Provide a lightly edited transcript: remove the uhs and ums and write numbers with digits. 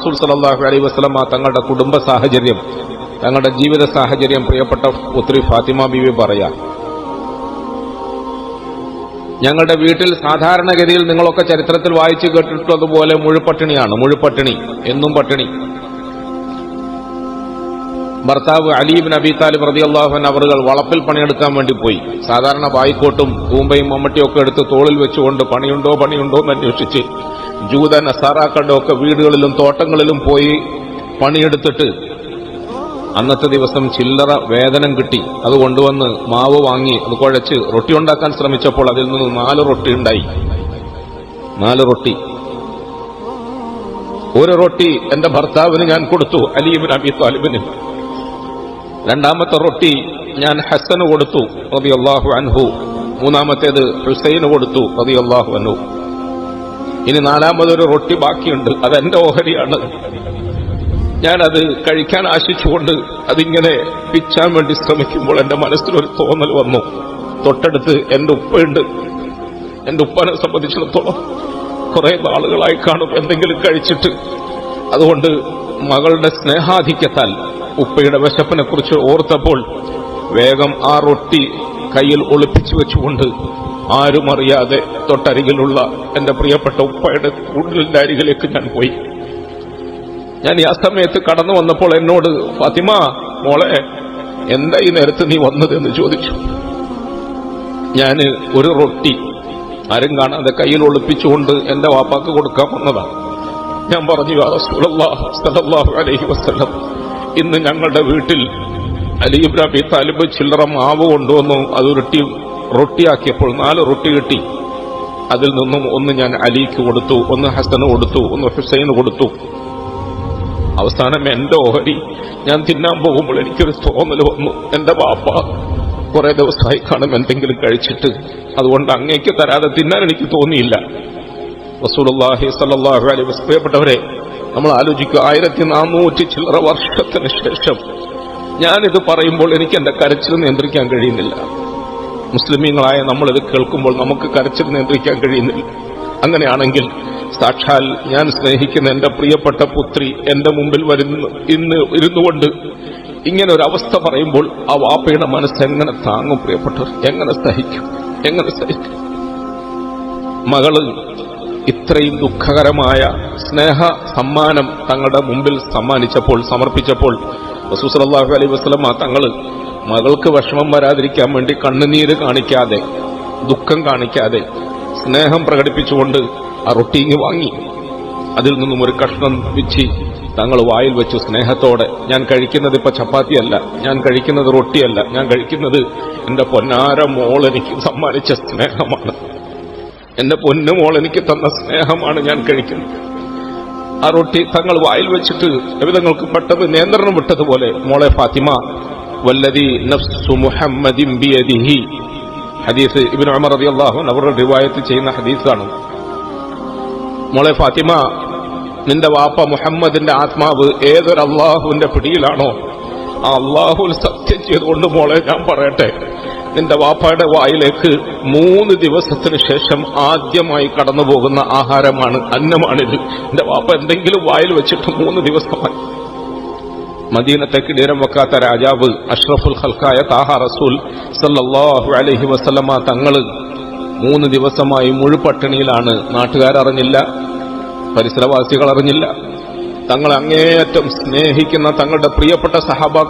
റസൂൽ സല്ലല്ലാഹു അലൈഹി വസല്ലം തങ്ങളുടെ കുടുംബ സാഹചര്യം, തങ്ങളുടെ ജീവിത സാഹചര്യം പ്രിയപ്പെട്ട പുത്രി ഫാത്തിമ ബീവി പറയാം, ഞങ്ങളുടെ വീട്ടിൽ സാധാരണഗതിയിൽ നിങ്ങളൊക്കെ ചരിത്രത്തിൽ വായിച്ചു കേട്ടിട്ടുള്ളതുപോലെ മുഴുപട്ടിണിയാണ്. മുഴുപട്ടിണി, എന്നും പട്ടിണി. ഭർത്താവ് അലി ഇബ്നു അബീ താലിബ് റളിയല്ലാഹു അൻഹു അവറുകൾ വളപ്പിൽ പണിയെടുക്കാൻ വേണ്ടി പോയി. സാധാരണ ബായിക്കോട്ടും തൂമ്പയും മമ്മട്ടിയും ഒക്കെ എടുത്ത് തോളിൽ വെച്ചുകൊണ്ട് പണിയുണ്ടോ എന്ന് അന്വേഷിച്ച് ജൂത നസാറാക്കളുടെ ഒക്കെ വീടുകളിലും തോട്ടങ്ങളിലും പോയി പണിയെടുത്തിട്ട് അന്നത്തെ ദിവസം ചില്ലറ വേതനം കിട്ടി. അത് കൊണ്ടുവന്ന് മാവ് വാങ്ങി അത് കുഴച്ച് റൊട്ടി ഉണ്ടാക്കാൻ ശ്രമിച്ചപ്പോൾ അതിൽ നിന്ന് 4 റൊട്ടി ഉണ്ടായി. 4 റൊട്ടി. ഒരു റൊട്ടി എന്റെ ഭർത്താവിന് ഞാൻ കൊടുത്തു, അലി ഇബ്നു അബീ താലിബിന്. രണ്ടാമത്തെ റൊട്ടി ഞാൻ ഹസന് കൊടുത്തു റളിയല്ലാഹു അൻഹു. മൂന്നാമത്തേത് ഹുസൈന് കൊടുത്തു റളിയല്ലാഹു അൻഹു. ഇനി 4മതൊരു റൊട്ടി ബാക്കിയുണ്ട്, അതെന്റെ ഓഹരിയാണ്. ഞാനത് കഴിക്കാൻ ആശിച്ചുകൊണ്ട് അതിങ്ങനെ പിച്ചാൻ വേണ്ടി ശ്രമിക്കുമ്പോൾ എന്റെ മനസ്സിലൊരു തോന്നൽ വന്നു. തൊട്ടടുത്ത് എന്റെ ഉപ്പയുണ്ട്. എന്റെ ഉപ്പനെ സംബന്ധിച്ചിടത്തോളം കുറെ നാളുകളായി കാണും എന്തെങ്കിലും കഴിച്ചിട്ട്. അതുകൊണ്ട് മകളുടെ സ്നേഹാധിക്യത്താൽ ഉപ്പയുടെ വിശപ്പിനെ കുറിച്ച് ഓർത്തപ്പോൾ വേഗം ആ റൊട്ടി കയ്യിൽ ഒളിപ്പിച്ചു വെച്ചുകൊണ്ട് ആരും അറിയാതെ തൊട്ടരികിലുള്ള എന്റെ പ്രിയപ്പെട്ട ഉപ്പയുടെ കൂടുതലിന്റെ അരികിലേക്ക് ഞാൻ പോയി. ഞാൻ ആ സമയത്ത് കടന്നു വന്നപ്പോൾ എന്നോട് ഫാത്തിമ മോളെ, എന്താ ഈ നേരത്ത് നീ വന്നതെന്ന് ചോദിച്ചു. ഞാൻ ഒരു റൊട്ടി ആരും കാണാതെ കയ്യിൽ ഒളിപ്പിച്ചുകൊണ്ട് എന്റെ വാപ്പാക്ക് കൊടുക്കാൻ വന്നതാണ്. ഞാൻ പറഞ്ഞു, യാ റസൂലല്ലാഹ് സ്വല്ലല്ലാഹു അലൈഹി വസല്ലം, ഇന്ന് ഞങ്ങളുടെ വീട്ടിൽ അലി ഇബ്നു അബീ താലിബ് ചില്ലറ മാവ് കൊണ്ടുവന്നു. അത് റൊട്ടിയാക്കിയപ്പോൾ 4 റൊട്ടി കിട്ടി. അതിൽ നിന്നും ഒന്ന് ഞാൻ അലിക്ക് കൊടുത്തു, ഒന്ന് ഹസന് കൊടുത്തു, ഒന്ന് ഹുസൈന് കൊടുത്തു. അവസാനം എന്റെ ഓഹരി ഞാൻ തിന്നാൻ പോകുമ്പോൾ എനിക്കൊരു തോന്നൽ വന്നു, എന്റെ വാപ്പ കുറെ ദിവസമായി കാണും എന്തെങ്കിലും കഴിച്ചിട്ട്, അതുകൊണ്ട് അങ്ങേക്ക് തരാതെ തിന്നാൻ എനിക്ക് തോന്നിയില്ല. റസൂലുള്ളാഹി സ്വല്ലല്ലാഹു അലൈഹി വസല്ലം. പ്രിയപ്പെട്ടവരെ, നമ്മൾ ആലോചിക്കുക, 1400 ചില്ലറ വർഷത്തിന് ശേഷം ഞാനിത് പറയുമ്പോൾ എനിക്ക് എന്റെ കരച്ചിൽ നിയന്ത്രിക്കാൻ കഴിയുന്നില്ല. മുസ്ലിമീങ്ങളായ നമ്മളിത് കേൾക്കുമ്പോൾ നമുക്ക് കരച്ചിൽ നിയന്ത്രിക്കാൻ കഴിയുന്നില്ല. അങ്ങനെയാണെങ്കിൽ സാക്ഷാൽ ഞാൻ സ്നേഹിക്കുന്ന എന്റെ പ്രിയപ്പെട്ട പുത്രി എന്റെ മുമ്പിൽ ഇന്ന് ഇരുന്നുകൊണ്ട് ഇങ്ങനെ ഒരു അവസ്ഥ പറയുമ്പോൾ ആ വാപ്പയുടെ മനസ്സ് എങ്ങനെ താങ്ങും? പ്രിയപ്പെട്ടവർ, എങ്ങനെ സഹിക്കും? മകള് ഇത്രയും ദുഃഖകരമായ സ്നേഹ സമ്മാനം തങ്ങളുടെ മുമ്പിൽ സമർപ്പിച്ചപ്പോൾ റസൂൽ സല്ലല്ലാഹു അലൈഹി വസല്ലം തങ്ങൾ മകൾക്ക് വിഷമം വരാതിരിക്കാൻ വേണ്ടി കണ്ണുനീര് കാണിക്കാതെ, ദുഃഖം കാണിക്കാതെ, സ്നേഹം പ്രകടിപ്പിച്ചുകൊണ്ട് ആ റൊട്ടി വാങ്ങി അതിൽ നിന്നും ഒരു കഷ്ണം വിച്ചി തങ്ങൾ വായിൽ വെച്ചു സ്നേഹത്തോടെ. ഞാൻ കഴിക്കുന്നത് ഇപ്പൊ ചപ്പാത്തിയല്ല, ഞാൻ കഴിക്കുന്നത് റൊട്ടിയല്ല, ഞാൻ കഴിക്കുന്നത് എന്റെ പൊന്നാര മോൾ എനിക്ക് സമ്മാനിച്ച സ്നേഹമാണ്, എന്റെ പൊന്നുമോൾ എനിക്ക് തന്ന സ്നേഹമാണ് ഞാൻ കഴിക്കുന്നത്. ആ റൊട്ടി തങ്ങൾ വായിൽ വെച്ചിട്ട് നബിതങ്ങൾക്ക് പെട്ടെന്ന് നിയന്ത്രണം വിട്ടതുപോലെ, മോളെ ഫാത്തിമ, വല്ലദി നഫ്സു മുഹമ്മദിൻ ബിയദിഹി, ഹദീസ് ഇബ്നു ഉമർ റളിയല്ലാഹു അൻഹു അവരുടെ റിവായത്ത് ചെയ്യുന്ന ഹദീസാണ്. മോളെ ഫാത്തിമ, നിന്റെ വാപ്പ മുഹമ്മദിന്റെ ആത്മാവ് ഏതൊരു അള്ളാഹുവിന്റെ പിടിയിലാണോ, ആ അള്ളാഹുൽ സത്യം ചെയ്തുകൊണ്ട് മോളെ ഞാൻ പറയട്ടെ, നിന്റെ വാപ്പയുടെ വായിലേക്ക് 3 ദിവസത്തിന് ശേഷം ആദ്യമായി കടന്നു പോകുന്ന ആഹാരമാണ്, അന്നമാണിത്. നിന്റെ വാപ്പ എന്തെങ്കിലും വായിൽ വെച്ചിട്ട് 3 ദിവസമായി. മദീനത്തെ കിടീരം വെക്കാത്ത രാജാവ് അഷ്റഫുൽ ഖൽഖായ താഹ റസൂൽ സല്ലല്ലാഹു അലൈഹി വസല്ലമ തങ്ങള് 3 ദിവസമായി മുഴുപട്ടിണിയിലാണ്. നാട്ടുകാരറിഞ്ഞില്ല, പരിസരവാസികൾ അറിഞ്ഞില്ല. തങ്ങൾ അങ്ങേയറ്റം സ്നേഹിക്കുന്ന തങ്ങളുടെ പ്രിയപ്പെട്ട സഹാബാക്കൾ